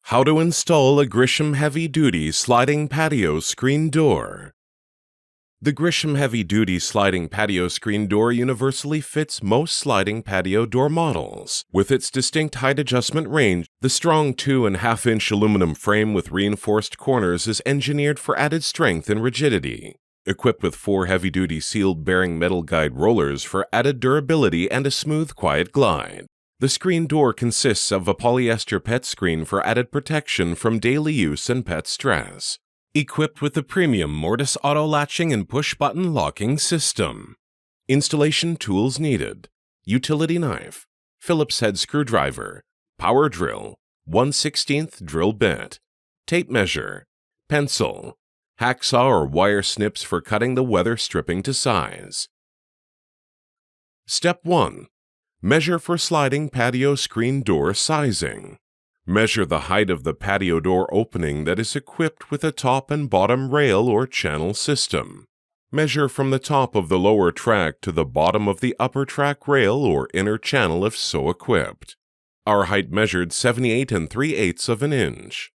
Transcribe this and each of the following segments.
How to install a Grisham heavy-duty sliding patio screen door. The Grisham heavy-duty sliding patio screen door universally fits most sliding patio door models. With its distinct height adjustment range, the strong 2.5-inch aluminum frame with reinforced corners is engineered for added strength and rigidity. Equipped with 4 heavy-duty sealed-bearing metal guide rollers for added durability and a smooth, quiet glide. The screen door consists of a polyester pet screen for added protection from daily use and pet stress. Equipped with the premium Mortise auto latching and push-button locking system. Installation tools needed: utility knife, Phillips head screwdriver, power drill, 1/16 drill bit, tape measure, pencil, hacksaw or wire snips for cutting the weather stripping to size. Step 1. Measure for sliding patio screen door sizing. Measure the height of the patio door opening that is equipped with a top and bottom rail or channel system. Measure from the top of the lower track to the bottom of the upper track rail or inner channel if so equipped. Our height measured 78 3/8 of an inch.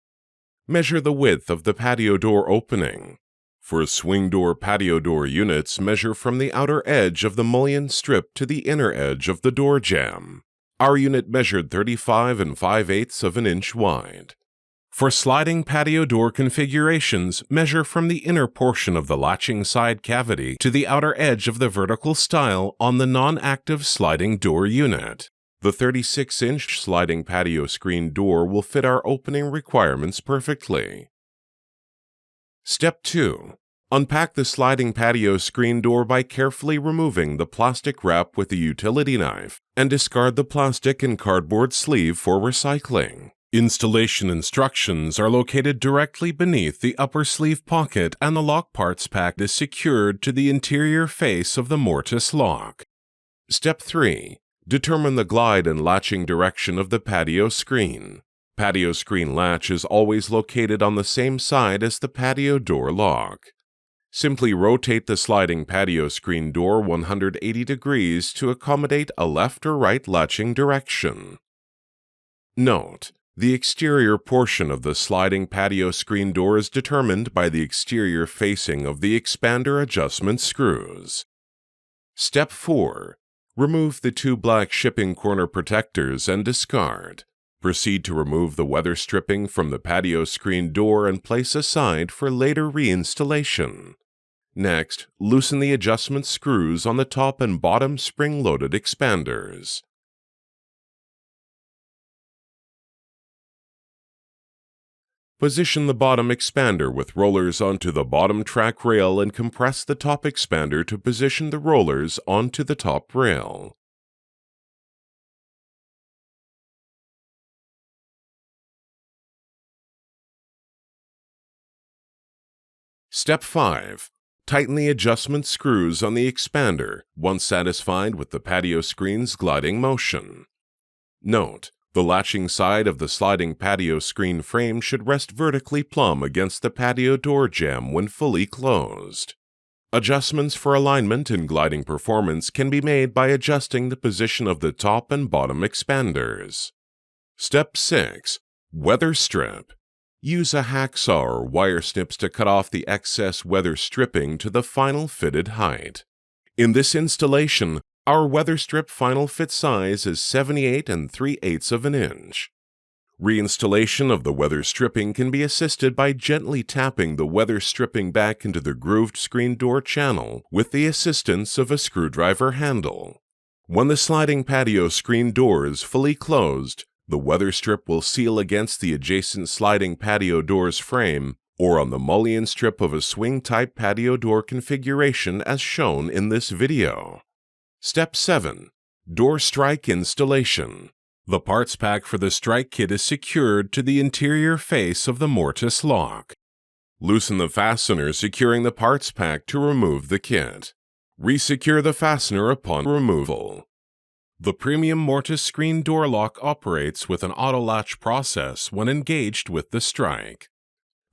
Measure the width of the patio door opening. For swing door patio door units, measure from the outer edge of the mullion strip to the inner edge of the door jamb. Our unit measured 35 5/8 of an inch wide. For sliding patio door configurations, measure from the inner portion of the latching side cavity to the outer edge of the vertical stile on the non-active sliding door unit. The 36-inch sliding patio screen door will fit our opening requirements perfectly. Step 2. Unpack the sliding patio screen door by carefully removing the plastic wrap with a utility knife and discard the plastic and cardboard sleeve for recycling. Installation instructions are located directly beneath the upper sleeve pocket, and the lock parts pack is secured to the interior face of the mortise lock. Step 3. Determine the glide and latching direction of the patio screen. Patio screen latch is always located on the same side as the patio door lock. Simply rotate the sliding patio screen door 180 degrees to accommodate a left or right latching direction. Note: the exterior portion of the sliding patio screen door is determined by the exterior facing of the expander adjustment screws. Step 4. Remove the 2 black shipping corner protectors and discard. Proceed to remove the weather stripping from the patio screen door and place aside for later reinstallation. Next, loosen the adjustment screws on the top and bottom spring-loaded expanders. Position the bottom expander with rollers onto the bottom track rail and compress the top expander to position the rollers onto the top rail. Step 5. Tighten the adjustment screws on the expander once satisfied with the patio screen's gliding motion. Note: the latching side of the sliding patio screen frame should rest vertically plumb against the patio door jamb when fully closed. Adjustments for alignment and gliding performance can be made by adjusting the position of the top and bottom expanders. Step 6. Weather strip. Use a hacksaw or wire snips to cut off the excess weather stripping to the final fitted height. In this installation, our weather strip final fit size is 78 3/8 of an inch. Reinstallation of the weather stripping can be assisted by gently tapping the weather stripping back into the grooved screen door channel with the assistance of a screwdriver handle. When the sliding patio screen door is fully closed, the weather strip will seal against the adjacent sliding patio door's frame or on the mullion strip of a swing-type patio door configuration as shown in this video. Step 7. Door strike installation. The parts pack for the strike kit is secured to the interior face of the mortise lock. Loosen the fastener securing the parts pack to remove the kit. Resecure the fastener upon removal. The premium mortise screen door lock operates with an auto latch process when engaged with the strike.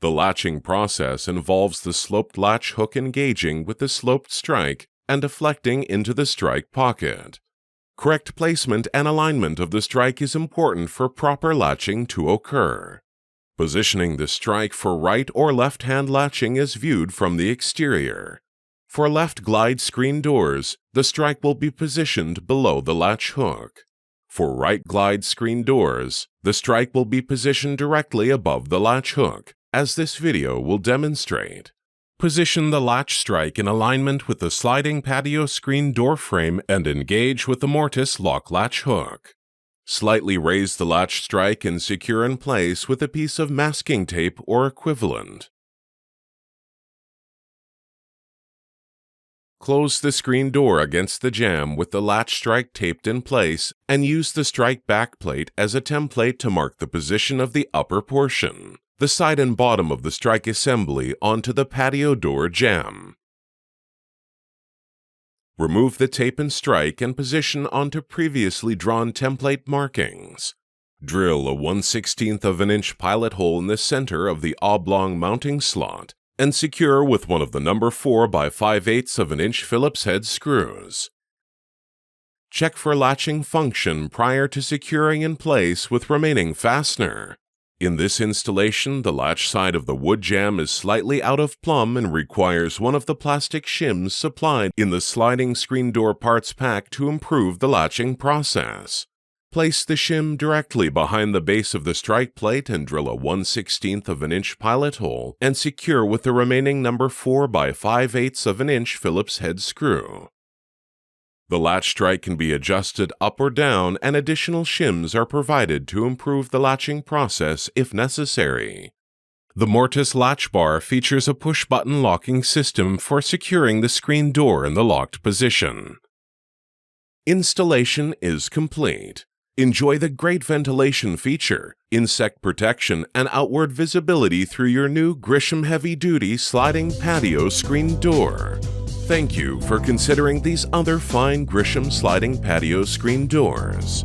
The latching process involves the sloped latch hook engaging with the sloped strike and deflecting into the strike pocket. Correct placement and alignment of the strike is important for proper latching to occur. Positioning the strike for right or left-hand latching is viewed from the exterior. For left glide screen doors, the strike will be positioned below the latch hook. For right glide screen doors, the strike will be positioned directly above the latch hook, as this video will demonstrate. Position the latch strike in alignment with the sliding patio screen door frame and engage with the mortise lock latch hook. Slightly raise the latch strike and secure in place with a piece of masking tape or equivalent. Close the screen door against the jamb with the latch strike taped in place and use the strike backplate as a template to mark the position of the upper portion, the side and bottom of the strike assembly onto the patio door jamb. Remove the tape and strike and position onto previously drawn template markings. Drill a 1/16 of an inch pilot hole in the center of the oblong mounting slot and secure with one of the number 4 by 5/8 of an inch Phillips head screws. Check for latching function prior to securing in place with remaining fastener. In this installation, the latch side of the wood jamb is slightly out of plumb and requires one of the plastic shims supplied in the sliding screen door parts pack to improve the latching process. Place the shim directly behind the base of the strike plate and drill a 1/16 of an inch pilot hole and secure with the remaining number 4 by 5/8 of an inch Phillips head screw. The latch strike can be adjusted up or down, and additional shims are provided to improve the latching process if necessary. The mortise latch bar features a push-button locking system for securing the screen door in the locked position. Installation is complete. Enjoy the great ventilation feature, insect protection, and outward visibility through your new Grisham heavy-duty sliding patio screen door. Thank you for considering these other fine Grisham sliding patio screen doors.